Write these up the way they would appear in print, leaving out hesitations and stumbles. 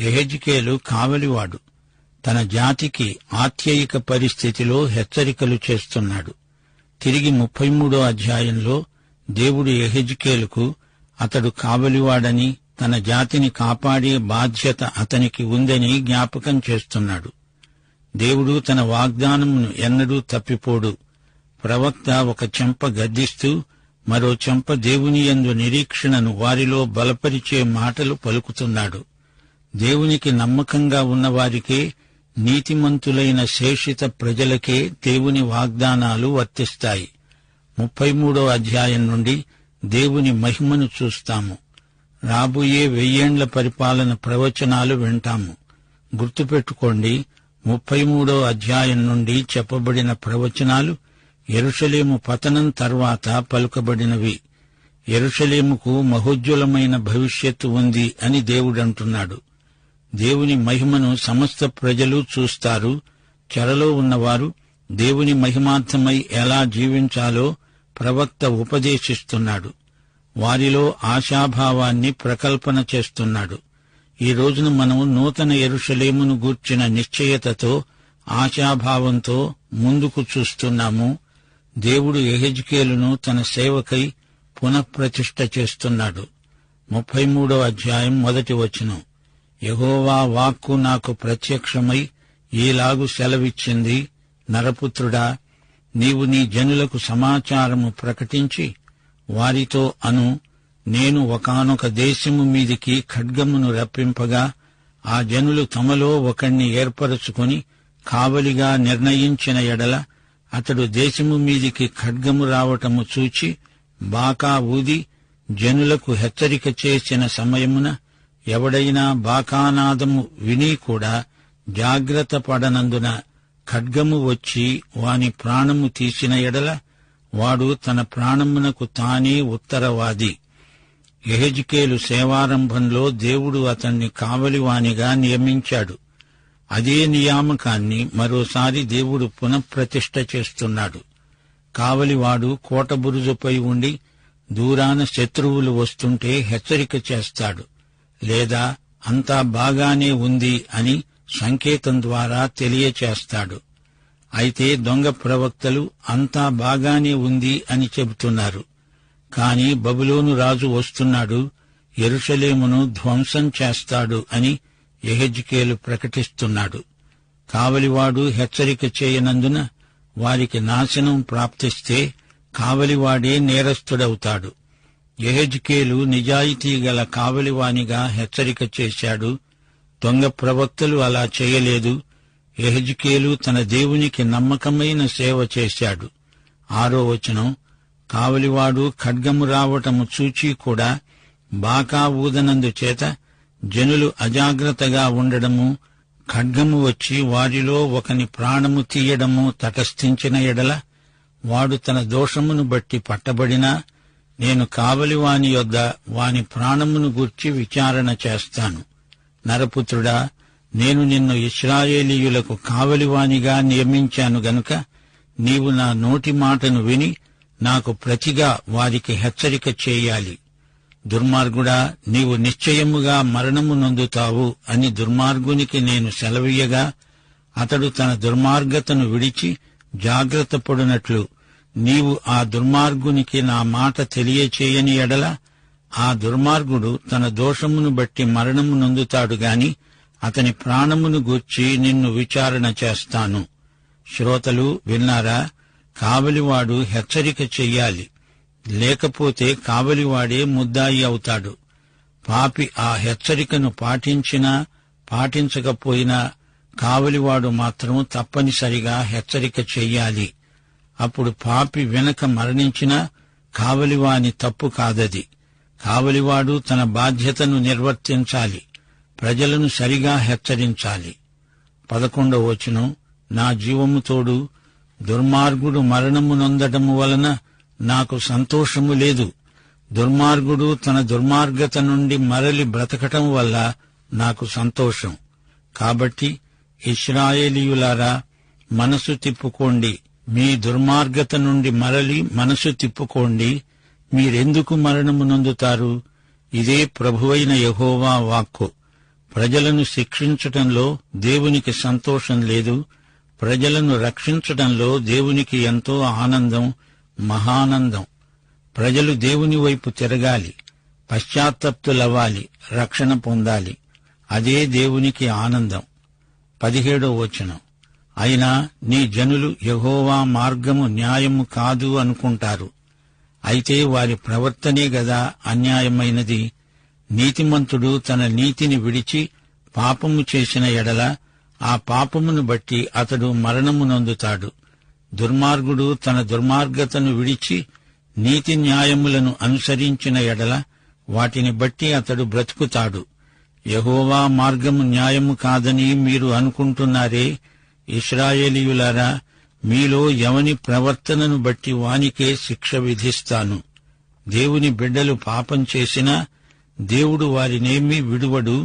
యెహెజ్కేలు కావలివాడు. తన జాతికి ఆత్యయిక పరిస్థితిలో హెచ్చరికలు చేస్తున్నాడు. తిరిగి 33వ అధ్యాయంలో దేవుడు యెహెజ్కేలుకు అతడు కావలివాడని, తన జాతిని కాపాడే బాధ్యత అతనికి ఉందని జ్ఞాపకం చేస్తున్నాడు. దేవుడు తన వాగ్దానమును ఎన్నడూ తప్పిపోడు. ప్రవక్త ఒక చెంప గద్దిస్తూ మరో చెంప దేవుని యందు నిరీక్షణను వారిలో బలపరిచే మాటలు పలుకుతున్నాడు. దేవునికి నమ్మకంగా ఉన్నవారికే, నీతిమంతులైన శేషిత ప్రజలకే దేవుని వాగ్దానాలు వర్తిస్తాయి. 33వ అధ్యాయం నుండి దేవుని మహిమను చూస్తాము. రాబోయే 1000 ఏండ్ల పరిపాలన ప్రవచనాలు వింటాము. గుర్తుపెట్టుకోండి, 33వ అధ్యాయం నుండి చెప్పబడిన ప్రవచనాలు యెరూషలేము పతనం తర్వాత పలుకబడినవి. యెరూషలేముకు మహోజ్వలమైన భవిష్యత్తు ఉంది అని దేవుడంటున్నాడు. దేవుని మహిమను సమస్త ప్రజలు చూస్తారు. చెరలో ఉన్నవారు దేవుని మహిమార్థమై ఎలా జీవించాలో ప్రవక్త ఉపదేశిస్తున్నాడు. వారిలో ఆశాభావాన్ని ప్రకల్పన చేస్తున్నాడు. ఈ రోజున మనం నూతన యెరూషలేమును గూర్చిన నిశ్చయతతో, ఆశాభావంతో ముందుకు చూస్తున్నాము. దేవుడు యెహెజ్కేలును తన సేవకై పునఃప్రతిష్ఠ చేస్తున్నాడు. 33వ అధ్యాయం 1వ వచనం. యెహోవా వాక్కు నాకు ప్రత్యక్షమై ఈలాగు సెలవిచ్చింది, నరపుత్రుడా, నీవు నీ జనులకు సమాచారము ప్రకటించి వారితో అను, నేను ఒకానొక దేశము మీదికి ఖడ్గమును రప్పింపగా ఆ జనులు తమలో ఒకణ్ణి ఏర్పరచుకొని కావలిగా నిర్ణయించిన ఎడల అతడు దేశము మీదికి ఖడ్గము రావటము చూచి బాకా ఊది జనులకు హెచ్చరిక చేసిన సమయమున ఎవడైనా బాకానాదము విని కూడా జాగ్రత్త పడనందున ఖడ్గము వచ్చి వాని ప్రాణము తీసిన ఎడల వాడు తన ప్రాణమునకు తానే ఉత్తరవాది. యెహెజ్కేలు సేవారంభంలో దేవుడు అతన్ని కావలివానిగా నియమించాడు. అదే నియామకాన్ని మరోసారి దేవుడు పునఃప్రతిష్ఠ చేస్తున్నాడు. కావలివాడు కోటబురుజుపై ఉండి దూరాన శత్రువులు వస్తుంటే హెచ్చరిక చేస్తాడు, లేదా అంతా బాగానే ఉంది అని సంకేతం ద్వారా తెలియచేస్తాడు. అయితే దొంగ ప్రవక్తలు అంతా బాగానే ఉంది అని చెబుతున్నారు. కాని బబులోను రాజు వస్తున్నాడు, యెరూషలేమును ధ్వంసం చేస్తాడు అని యెహెజ్కేలు ప్రకటిస్తున్నాడు. కావలివాడు హెచ్చరిక చేయనందున వారికి నాశనం ప్రాప్తిస్తే కావలివాడే నేరస్తుడవుతాడు. యెహెజ్కేలు నిజాయితీ గల కావలివానిగా హెచ్చరిక చేశాడు. దొంగ ప్రవక్తలు అలా చేయలేదు. యెహెజ్కేలు తన దేవునికి నమ్మకమైన సేవ చేశాడు. 6వ వచనం. కావలివాడు ఖడ్గము రావటము చూచి కూడా బాకా ఊదనందు చేత జనులు అజాగ్రత్తగా ఉండడము, ఖడ్గము వచ్చి వారిలో ఒకని ప్రాణము తీయడము తటస్థించిన ఎడల వాడు తన దోషమును బట్టి పట్టబడినా నేను కావలివాని యొద్ద వాని ప్రాణమును గూర్చి విచారణ చేస్తాను. నరపుత్రుడా, నేను నిన్ను ఇశ్రాయేలీయులకు కావలివానిగా నియమించాను గనుక నీవు నా నోటి మాటను విని నాకు ప్రతిగా వారికి హెచ్చరిక చేయాలి. దుర్మార్గుడా, నీవు నిశ్చయముగా మరణము నొందుతావు అని దుర్మార్గునికి నేను సెలవీయగా అతడు తన దుర్మార్గతను విడిచి జాగ్రత్త పడునట్లు నీవు ఆ దుర్మార్గునికి నా మాట తెలియచేయని ఎడల ఆ దుర్మార్గుడు తన దోషమును బట్టి మరణము నొందుతాడు గాని అతని ప్రాణమును గూర్చి నిన్ను విచారణ చేస్తాను. శ్రోతలు విన్నారా? కావలివాడు హెచ్చరిక చెయ్యాలి, లేకపోతే కావలివాడే ముద్దాయి అవుతాడు. పాపి ఆ హెచ్చరికను పాటించినా పాటించకపోయినా కావలివాడు మాత్రం తప్పనిసరిగా హెచ్చరిక చెయ్యాలి. అప్పుడు పాపి వెనక మరణించినా కావలివాని తప్పు కాదది. కావలివాడు తన బాధ్యతను నిర్వర్తించాలి, ప్రజలను సరిగా హెచ్చరించాలి. 11వ వచనం. నా జీవము తోడు దుర్మార్గుడు మరణము నొందటము వలన నాకు సంతోషము లేదు. దుర్మార్గుడు తన దుర్మార్గత నుండి మరలి బ్రతకటం వల్ల నాకు సంతోషం. కాబట్టి ఇశ్రాయేలీయులారా, మనసు తిప్పుకోండి, మీ దుర్మార్గత నుండి మరలి మనసు తిప్పుకోండి. మీరెందుకు మరణము నొందుతారు? ఇదే ప్రభువైన యెహోవా వాక్కు. ప్రజలను శిక్షించటంలో దేవునికి సంతోషం లేదు. ప్రజలను రక్షించటంలో దేవునికి ఎంతో ఆనందం, మహానందం. ప్రజలు దేవుని వైపు తిరగాలి, పశ్చాత్తప్తులవ్వాలి, రక్షణ పొందాలి. అదే దేవునికి ఆనందం. 17వ వచనం, అయినా నీ జనులు యెహోవా మార్గము న్యాయము కాదు అనుకుంటారు. అయితే వారి ప్రవర్తనే గదా అన్యాయమైనది. నీతిమంతుడు తన నీతిని విడిచి పాపము చేసిన ఎడల ఆ పాపమును బట్టి అతడు మరణము నొందుతాడు. దుర్మార్గుడు తన దుర్మార్గతను విడిచి నీతి న్యాయములను అనుసరించిన ఎడల వాటిని బట్టి అతడు బ్రతుకుతాడు. యెహోవా మార్గము న్యాయము కాదని మీరు అనుకుంటున్నారే? ఇశ్రాయేలీయులారా, మీలో ఎవని ప్రవర్తనను బట్టి వానికే శిక్ష విధిస్తాను. దేవుని బిడ్డలు పాపం చేసినా దేవుడు వారినేమీ విడువడు,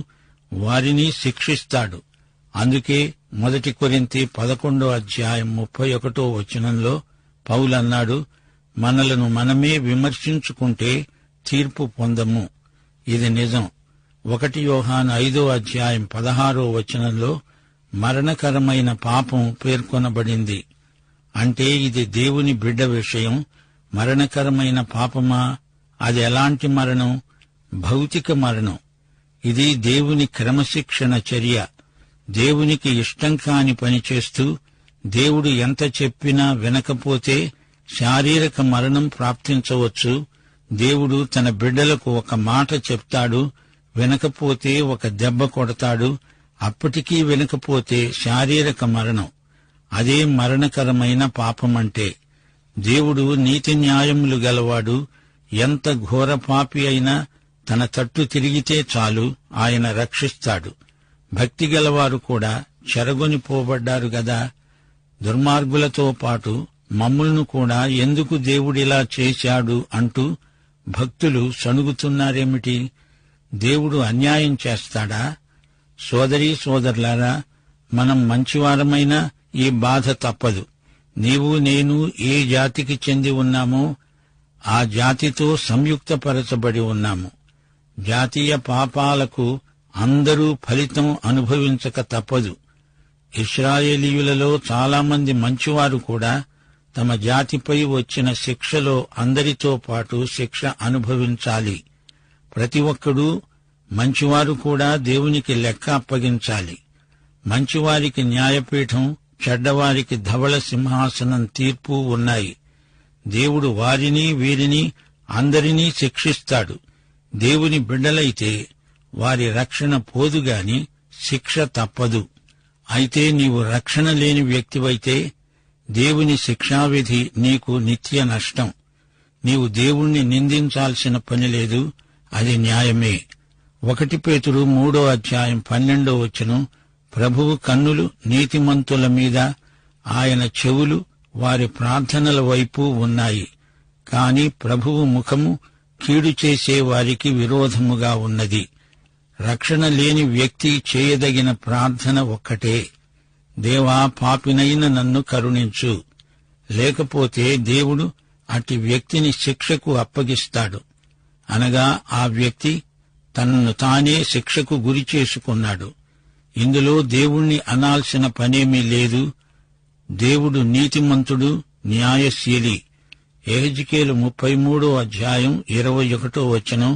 వారిని శిక్షిస్తాడు. అందుకే 1 కొరింథీ 11:31 వచనంలో పౌలన్నాడు, మనలను మనమే విమర్శించుకుంటే తీర్పు పొందము. ఇది నిజం. 1 యోహాను 5:16 వచనంలో మరణకరమైన పాపం పేర్కొనబడింది. అంటే ఇది దేవుని బిడ్డ విషయం. మరణకరమైన పాపమా? అది ఎలాంటి మరణం? భౌతిక మరణం. ఇది దేవుని క్రమశిక్షణ చర్య. దేవునికి ఇష్టం కాని పని చేస్తూ దేవుడు ఎంత చెప్పినా వినకపోతే శారీరక మరణం ప్రాప్తించవచ్చు. దేవుడు తన బిడ్డలకు ఒక మాట చెప్తాడు, వినకపోతే ఒక దెబ్బ కొడతాడు. అప్పటికీ వినకపోతే శారీరక మరణం. అదే మరణకరమైన పాపమంటే. దేవుడు నీతి న్యాయములు గలవాడు. ఎంత ఘోర పాపి అయినా తన తట్టు తిరిగితే చాలు, ఆయన రక్షిస్తాడు. భక్తి గలవారు కూడా చెరగొనిపోబడ్డారు గదా. దుర్మార్గులతో పాటు మమ్ములను కూడా ఎందుకు దేవుడిలా చేశాడు అంటూ భక్తులు సణుగుతున్నారేమిటి? దేవుడు అన్యాయం చేస్తాడా? సోదరీ సోదరులారా, మనం మంచివారమైనా ఈ బాధ తప్పదు. నీవు నేను ఏ జాతికి చెంది ఉన్నామో ఆ జాతితో సంయుక్తపరచబడి ఉన్నాము. జాతీయ పాపాలకు అందరూ ఫలితం అనుభవించక తప్పదు. ఇశ్రాయేలీయులలో చాలామంది మంచివారు కూడా తమ జాతిపై వచ్చిన శిక్షలో అందరితో పాటు శిక్ష అనుభవించాలి. ప్రతి ఒక్కడూ, మంచివారు కూడా దేవునికి లెక్క అప్పగించాలి. మంచివారికి న్యాయపీఠం, చెడ్డవారికి ధవళ సింహాసనం తీర్పు ఉన్నాయి. దేవుడు వారిని వీరిని అందరినీ శిక్షిస్తాడు. దేవుని బిడ్డలైతే వారి రక్షణ పోదుగాని శిక్ష తప్పదు. అయితే నీవు రక్షణ లేని వ్యక్తివైతే దేవుని శిక్షావిధి నీకు నిత్య నష్టం. నీవు దేవుణ్ణి నిందించాల్సిన పని లేదు, అది న్యాయమే. 1 పేతురు 3:12 వచనం, ప్రభువు కన్నులు నీతిమంతుల మీద, ఆయన చెవులు వారి ప్రార్థనల వైపు ఉన్నాయి. కాని ప్రభువు ముఖము కీడు చేసే వారికి విరోధముగా ఉన్నది. రక్షణ లేని వ్యక్తి చేయదగిన ప్రార్థన ఒక్కటే, దేవా, పాపినైన నన్ను కరుణించు. లేకపోతే దేవుడు అట్టి వ్యక్తిని శిక్షకు అప్పగిస్తాడు. అనగా ఆ వ్యక్తి తనను తానే శిక్షకు గురి చేసుకున్నాడు. ఇందులో దేవుణ్ణి అనాల్సిన పనేమీ లేదు. దేవుడు నీతిమంతుడు, న్యాయశీలి. యెహెజ్కేలు 33:21 వచనం,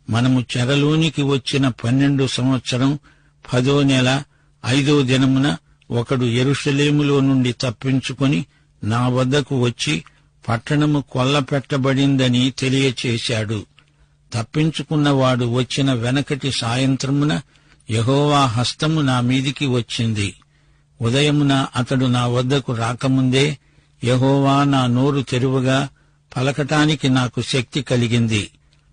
మనము చెరలోనికి వచ్చిన 12 సంవత్సరం 10వ నెల 5వ దినమున ఒకడు యెరూషలేములో నుండి తప్పించుకొని నా వద్దకు వచ్చి పట్టణము కొల్లపెట్టబడిందని తెలియచేశాడు. తప్పించుకున్నవాడు వచ్చిన వెనకటి సాయంత్రమున యెహోవా హస్తము నా మీదికి వచ్చింది. ఉదయమున అతడు నా వద్దకు రాకముందే యెహోవా నా నోరు తెరువగా పలకటానికి నాకు శక్తి కలిగింది.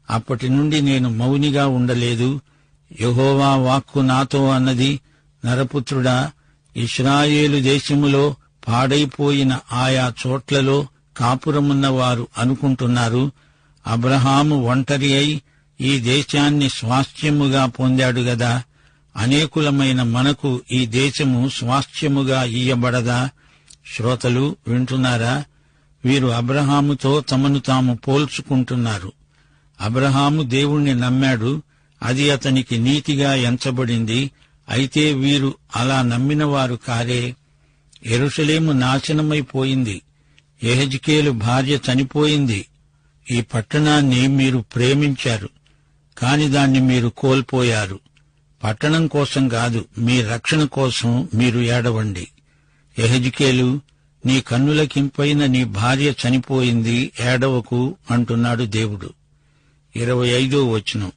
అప్పటి నుండి నేను మౌనిగా ఉండలేదు. యెహోవా వాక్కు నాతో అన్నది, నరపుత్రుడా, ఇశ్రాయేలు దేశములో పాడైపోయిన ఆయా చోట్లలో కాపురమున్న వారు అనుకుంటున్నారు, అబ్రహాము ఒంటరి అయి ఈ దేశాన్ని స్వాస్థ్యముగా పొందాడు గదా, అనేకులమైన మనకు ఈ దేశము స్వాస్థ్యముగా ఇయ్యబడదా? శ్రోతలు వింటున్నారా? వీరు అబ్రహాముతో తమను తాము పోల్చుకుంటున్నారు. అబ్రహాము దేవుణ్ణి నమ్మాడు, అది అతనికి నీతిగా ఎంచబడింది. అయితే వీరు అలా నమ్మినవారు కారే. యెరూషలేము నాశనమైపోయింది. యెహెజ్కేలు భార్య చనిపోయింది. ఈ పట్టణాన్ని మీరు ప్రేమించారు, కాని దాన్ని మీరు కోల్పోయారు. పట్టణం కోసం కాదు, మీ రక్షణ కోసం మీరు ఏడవండి. యెహెజ్కేలు, నీ కన్నులకింపైన నీ భార్య చనిపోయింది, ఏడవకు అంటున్నాడు దేవుడు. 25వ వచనం,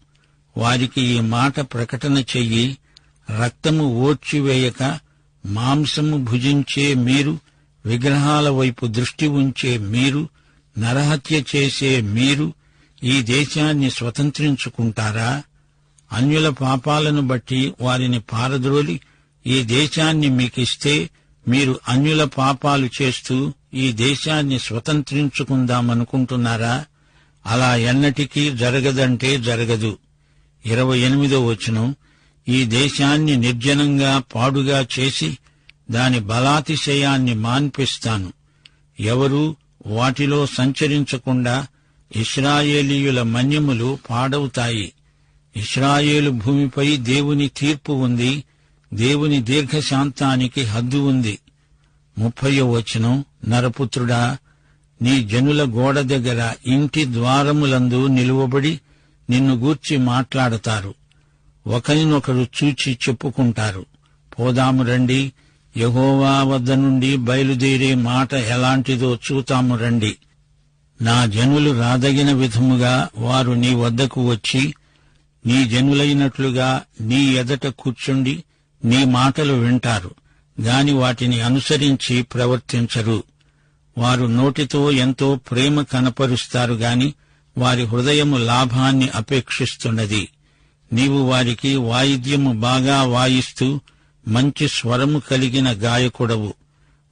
వారికి ఈ మాట ప్రకటన చెయ్యి. రక్తము ఓర్చివేయక మాంసము భుజించే మీరు, విగ్రహాల వైపు దృష్టి ఉంచే మీరు, నరహత్య చేసే మీరు ఈ దేశాన్ని స్వతంత్రించుకుంటారా? అన్యుల పాపాలను బట్టి వారిని పారద్రోలి ఈ దేశాన్ని మీకిస్తే మీరు అన్యుల పాపాలు చేస్తూ ఈ దేశాన్ని స్వతంత్రించుకుందామనుకుంటున్నారా? అలా ఎన్నటికీ జరగదంటే జరగదు. 28వ వచనం, ఈ దేశాన్ని నిర్జనంగా పాడుగా చేసి దాని బలాతిశయాన్ని మాన్పిస్తాను. ఎవరూ వాటిలో సంచరించకుండా ఇశ్రాయేలీయుల మన్యములు పాడవుతాయి. ఇశ్రాయేలు భూమిపై దేవుని తీర్పు ఉంది. దేవుని దీర్ఘశాంతానికి హద్దు ఉంది. 30వ వచనం, నరపుత్రుడా, నీ జనుల గోడ దగ్గర ఇంటి ద్వారములందు నిలువబడి నిన్ను గూర్చి మాట్లాడతారు. ఒకరినొకరు చూచి చెప్పుకుంటారు, పోదాము రండి, యెహోవా వద్ద నుండి బయలుదేరే మాట ఎలాంటిదో చూతాము రండి. నా జనులు రాదగిన విధముగా వారు నీ వద్దకు వచ్చి నీ జనులైనట్లుగా నీ ఎదట కూర్చుండి నీ మాటలు వింటారు, గాని వాటిని అనుసరించి ప్రవర్తించరు. వారు నోటితో ఎంతో ప్రేమ కనపరుస్తారు గాని వారి హృదయము లాభాన్ని అపేక్షిస్తున్నది. నీవు వారికి వాయిద్యము బాగా వాయిస్తూ మంచి స్వరము కలిగిన గాయకుడవు.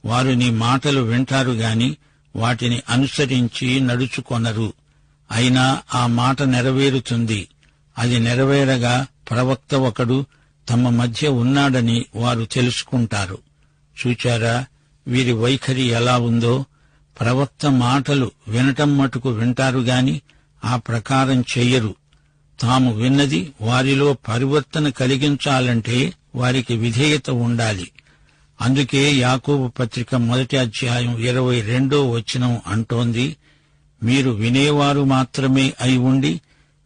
వారు నీ మాటలు వింటారు గాని వాటిని అనుసరించి నడుచుకొనరు. అయినా ఆ మాట నెరవేరుతుంది. అది నెరవేరగా ప్రవక్త ఒకడు తమ మధ్య ఉన్నాడని వారు తెలుసుకుంటారు. చూచారా వీరి వైఖరి ఎలా ఉందో? ప్రవక్త మాటలు వినటం మటుకు వింటారు గాని ఆ ప్రకారం చెయ్యరు. తాము విన్నది వారిలో పరివర్తన కలిగించాలంటే వారికి విధేయత ఉండాలి. అందుకే యాకోబు పత్రిక 1వ అధ్యాయం 22వ వచనం అంటోంది, మీరు వినేవారు మాత్రమే అయి ఉండి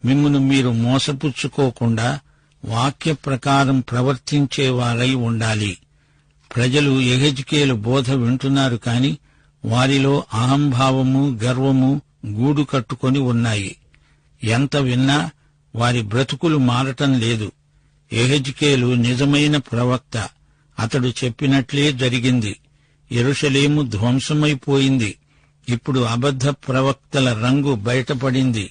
మిమ్మును మీరు మోసపుచ్చుకోకుండా వాక్య ప్రకారం ప్రవర్తించేవారై ఉండాలి. ప్రజలు యెహెజ్కేలు బోధ వింటున్నారు కాని వారిలో అహంభావము, గర్వము గూడు కట్టుకొని ఉన్నాయి. ఎంత విన్నా వారి బ్రతుకులు మారటం లేదు. యెహెజ్కేలు నిజమైన ప్రవక్త. అతడు చెప్పినట్లే జరిగింది. యెరూషలేము ధ్వంసమైపోయింది. ఇప్పుడు అబద్ధ ప్రవక్తల రంగు బయటపడింది.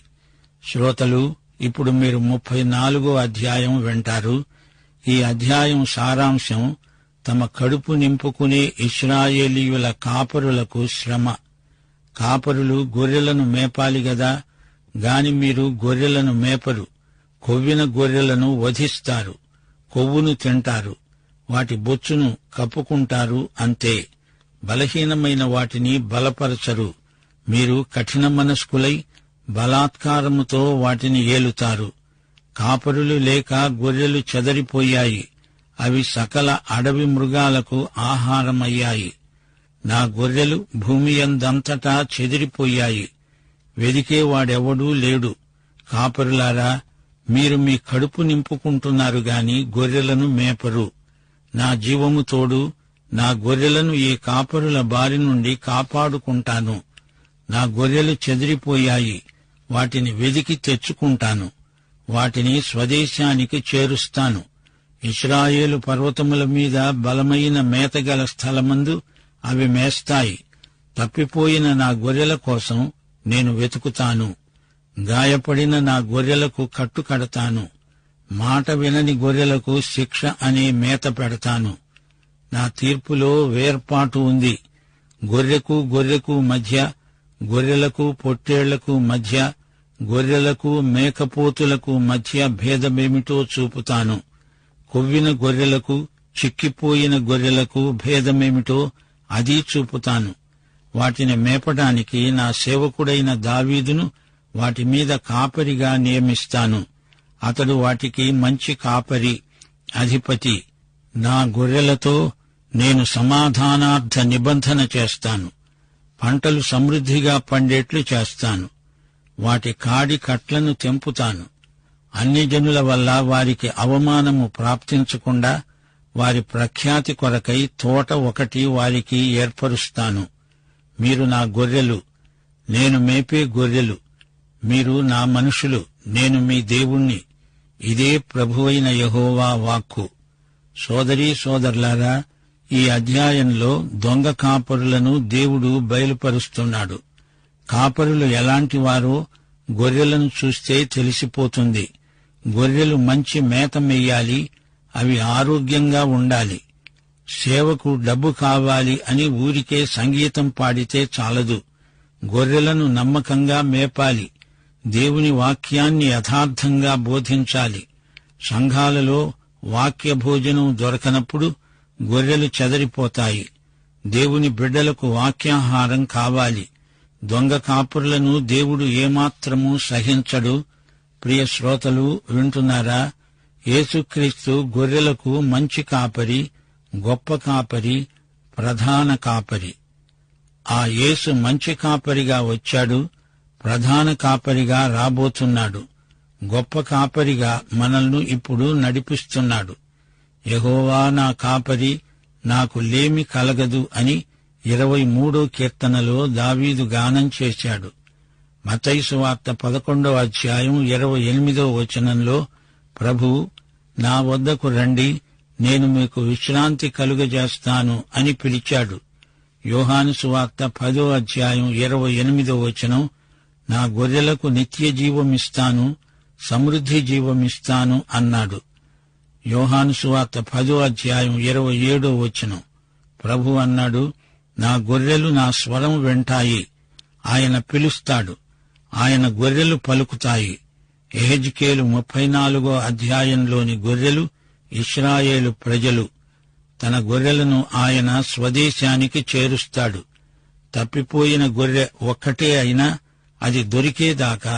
శ్రోతలు, ఇప్పుడు మీరు 34వ అధ్యాయం వింటారు. ఈ అధ్యాయం సారాంశం తమ కడుపు నింపుకునే ఇశ్రాయేలీయుల కాపరులకు శ్రమ. కాపరులు గొర్రెలను మేపాలి గదా, గాని మీరు గొర్రెలను మేపరు. కొవ్విన గొర్రెలను వధిస్తారు, కొవ్వును తింటారు, వాటి బొచ్చును కప్పుకుంటారు, అంతే. బలహీనమైన వాటిని బలపరచరు. మీరు కఠిన మనస్కులై బలాత్కారముతో వాటిని ఏలుతారు. కాపరులు లేక గొర్రెలు చెదరిపోయాయి. అవి సకల అడవి మృగాలకు ఆహారమయ్యాయి. నా గొర్రెలు భూమియందంతటా చెదిరిపోయాయి. వెదికేవాడెవడూ లేడు. కాపరులారా, మీరు మీ కడుపు నింపుకుంటున్నారు గాని గొర్రెలను మేపరు. నా జీవము తోడు నా గొర్రెలను ఈ కాపరుల బారి నుండి కాపాడుకుంటాను. నా గొర్రెలు చెదిరిపోయాయి, వాటిని వెదికి తెచ్చుకుంటాను. వాటిని స్వదేశానికి చేరుస్తాను. ఇశ్రాయేలు పర్వతముల మీద బలమైన మేతగల స్థలమందు అవి మేస్తాయి. తప్పిపోయిన నా గొర్రెల కోసం నేను వెతుకుతాను. గాయపడిన నా గొర్రెలకు కట్టు కడతాను. మాట వినని గొర్రెలకు శిక్ష అనే మేత పెడతాను. నా తీర్పులో వేర్పాటు ఉంది. గొర్రెకు మధ్య, గొర్రెలకు పొట్టేళ్లకు మధ్య, గొర్రెలకు మేకపోతులకు మధ్య భేదమేమిటో చూపుతాను. కొవ్విన గొర్రెలకు, చిక్కిపోయిన గొర్రెలకు భేదమేమిటో అది చూపుతాను. వాటిని మేపడానికి నా సేవకుడైన దావీదును వాటి మీద కాపరిగా నియమిస్తాను. అతడు వాటికి మంచి కాపరి, అధిపతి. నా గొర్రెలతో నేను సమాధానార్థ నిబంధన చేస్తాను. పంటలు సమృద్ధిగా పండేట్లు చేస్తాను. వాటి కాడి కట్లను తెంపుతాను. అన్ని జనుల వల్ల వారికి అవమానము ప్రాప్తించకుండా వారి ప్రఖ్యాతి కొరకై తోట ఒకటి వారికి ఏర్పరుస్తాను. మీరు నా గొర్రెలు, నేను మేపే గొర్రెలు. మీరు నా మనుషులు, నేను మీ దేవుణ్ణి. ఇదే ప్రభువైన యెహోవా వాక్కు. సోదరీ సోదరులారా, ఈ అధ్యాయంలో దొంగ కాపరులను దేవుడు బయలుపరుస్తున్నాడు. కాపరులు ఎలాంటివారో గొర్రెలను చూస్తే తెలిసిపోతుంది. గొర్రెలు మంచి మేత మెయ్యాలి, అవి ఆరోగ్యంగా ఉండాలి. సేవకు డబ్బు కావాలి అని ఊరికే సంగీతం పాడితే చాలదు. గొర్రెలను నమ్మకంగా మేపాలి. దేవుని వాక్యాన్ని యథార్థంగా బోధించాలి. సంఘాలలో వాక్య భోజనం దొరకనప్పుడు గొర్రెలు చెదరిపోతాయి. దేవుని బిడ్డలకు వాక్యాహారం కావాలి. దొంగ కాపురులను దేవుడు ఏమాత్రమూ సహించడు. ప్రియ శ్రోతలు, వింటున్నారా? యేసుక్రీస్తు గొర్రెలకు మంచి కాపరి, గొప్ప కాపరి, ప్రధాన కాపరి. ఆ యేసు మంచి కాపరిగా వచ్చాడు, ప్రధాన కాపరిగా రాబోతున్నాడు. గొప్ప కాపరిగా మనల్ని ఇప్పుడు నడిపిస్తున్నాడు. యెహోవా నా కాపరి, నాకు లేమి కలగదు అని 23వ కీర్తనలో దావీదు గానం చేశాడు. మత్తయి సువార్త 11వ అధ్యాయం 28వ వచనంలో ప్రభు, నా వద్దకు రండి, నేను మీకు విశ్రాంతి కలుగజేస్తాను అని పిలిచాడు. యోహాను సువార్త 10వ అధ్యాయం 28వ వచనం, నా గొర్రెలకు నిత్య జీవమిస్తాను, సమృద్ధి జీవమిస్తాను అన్నాడు. యోహాను సువార్త 10వ అధ్యాయం 27వ వచనం, ప్రభు అన్నాడు, నా గొర్రెలు నా స్వరం వింటాయి. ఆయన పిలుస్తాడు, ఆయన గొర్రెలు పలుకుతాయి. యెహెజ్కేలు 34వ అధ్యాయంలోని గొర్రెలు ఇశ్రాయేలు ప్రజలు. తన గొర్రెలను ఆయన స్వదేశానికి చేరుస్తాడు. తప్పిపోయిన గొర్రె ఒక్కటే అయినా అది దొరికేదాకా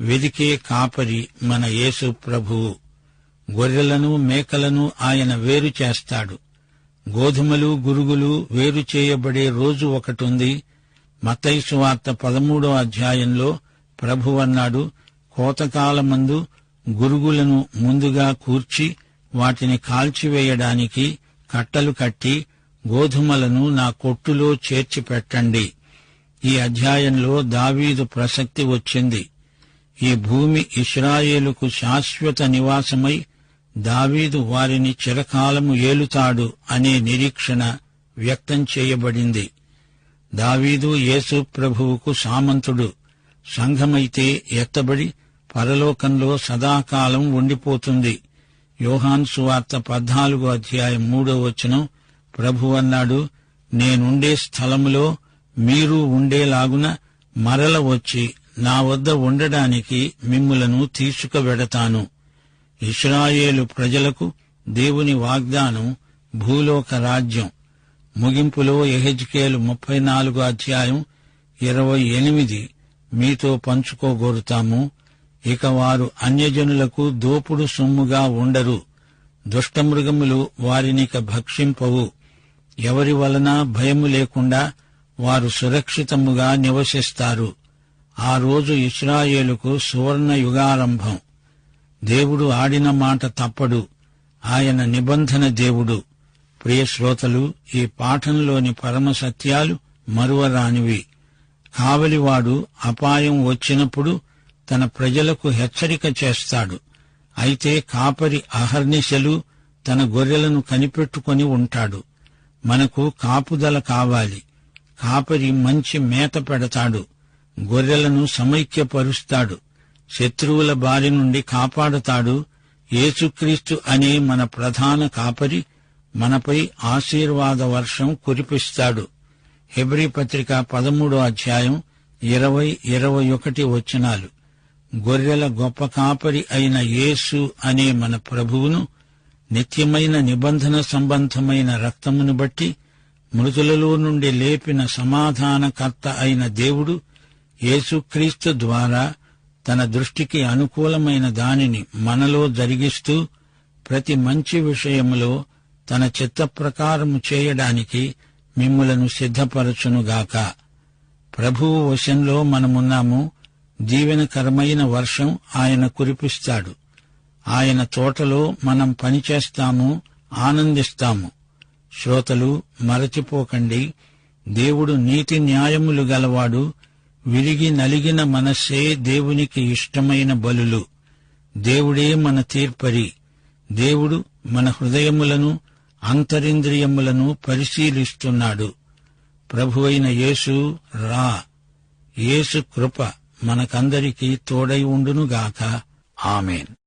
వెదికే కాపరి మన యేసు ప్రభువు. గొర్రెలను మేకలను ఆయన వేరు చేస్తాడు. గోధుమలు గురుగులు వేరు చేయబడే రోజు ఒకటుంది. మత్తయి సువార్త 13వ అధ్యాయంలో ప్రభువన్నాడు, కోతకాలమందు గురుగులను ముందుగా కూర్చి వాటిని కాల్చివేయడానికి కట్టలు కట్టి గోధుమలను నా కొట్టులో చేర్చి పెట్టండి. ఈ అధ్యాయంలో దావీదు ప్రసక్తి వచ్చింది. ఈ భూమి ఇశ్రాయేలుకు శాశ్వత నివాసమై దావీదు వారిని చిరకాలము ఏలుతాడు అనే నిరీక్షణ వ్యక్తం చేయబడింది. దావీదు యేసు ప్రభువుకు సామంతుడు. సంఘమైతే ఎత్తబడి పరలోకంలో సదాకాలం ఉండిపోతుంది. యోహాను సువార్త 14వ అధ్యాయం 3వ వచనం, ప్రభు అన్నాడు, నేనుండే స్థలములో మీరు ఉండేలాగున మరల వచ్చి నా వద్ద ఉండడానికి మిమ్ములను తీసుకువెడతాను. ఇశ్రాయేలు ప్రజలకు దేవుని వాగ్దానం భూలోక రాజ్యం. ముగింపులో యెహెజ్కేలు 34వ అధ్యాయం 28 మీతో పంచుకోగోరుతాము. ఇక వారు అన్యజనులకు దోపుడు సొమ్ముగా ఉండరు. దుష్టమృగములు వారినిక భక్షింపవు. ఎవరి వలన భయము లేకుండా వారు సురక్షితముగా నివసిస్తారు. ఆ రోజు ఇశ్రాయేలుకు సువర్ణ యుగారంభం. దేవుడు ఆడిన మాట తప్పడు. ఆయన నిబంధన దేవుడు. ప్రియ శ్రోతలు, ఈ పాఠంలోని పరమ సత్యాలు మరువరానివి. కావలివాడు అపాయం వచ్చినప్పుడు తన ప్రజలకు హెచ్చరిక చేస్తాడు. అయితే కాపరి అహర్నిశలు తన గొర్రెలను కనిపెట్టుకొని ఉంటాడు. మనకు కాపుదల కావాలి. కాపరి మంచి మేత పెడతాడు. గొర్రెలను సమైక్యపరుస్తాడు. శత్రువుల బారి నుండి కాపాడుతాడు. యేసుక్రీస్తు అనే మన ప్రధాన కాపరి మనపై ఆశీర్వాద వర్షం కురిపిస్తాడు. హెబ్రీ పత్రిక 13వ అధ్యాయం 20-21 వచనాలు. గొర్రెల గొప్ప కాపరి అయిన యేసు అనే మన ప్రభువును నిత్యమైన నిబంధన సంబంధమైన రక్తమును బట్టి మృతులలో నుండి లేపిన సమాధానకర్త అయిన దేవుడు యేసుక్రీస్తు ద్వారా తన దృష్టికి అనుకూలమైన దానిని మనలో జరిగిస్తూ ప్రతి మంచి విషయములో తన చిత్త ప్రకారము చేయడానికి మిమ్ములను సిద్ధపరచునుగాక. ప్రభువు వశంలో మనమున్నాము. దీవెనకరమైన వర్షం ఆయన కురిపిస్తాడు. ఆయన తోటలో మనం పనిచేస్తాము, ఆనందిస్తాము. శ్రోతలు, మరచిపోకండి, దేవుడు నీతి న్యాయములు గలవాడు. విరిగి నలిగిన మనస్సే దేవునికి ఇష్టమైన బలులు. దేవుడే మన తీర్పరి. దేవుడు మన హృదయములను, అంతరింద్రియములను పరిశీలిస్తున్నాడు. ప్రభువైన యేసు రా. యేసు కృప మనకందరికీ తోడై ఉండునుగాక. ఆమేన్.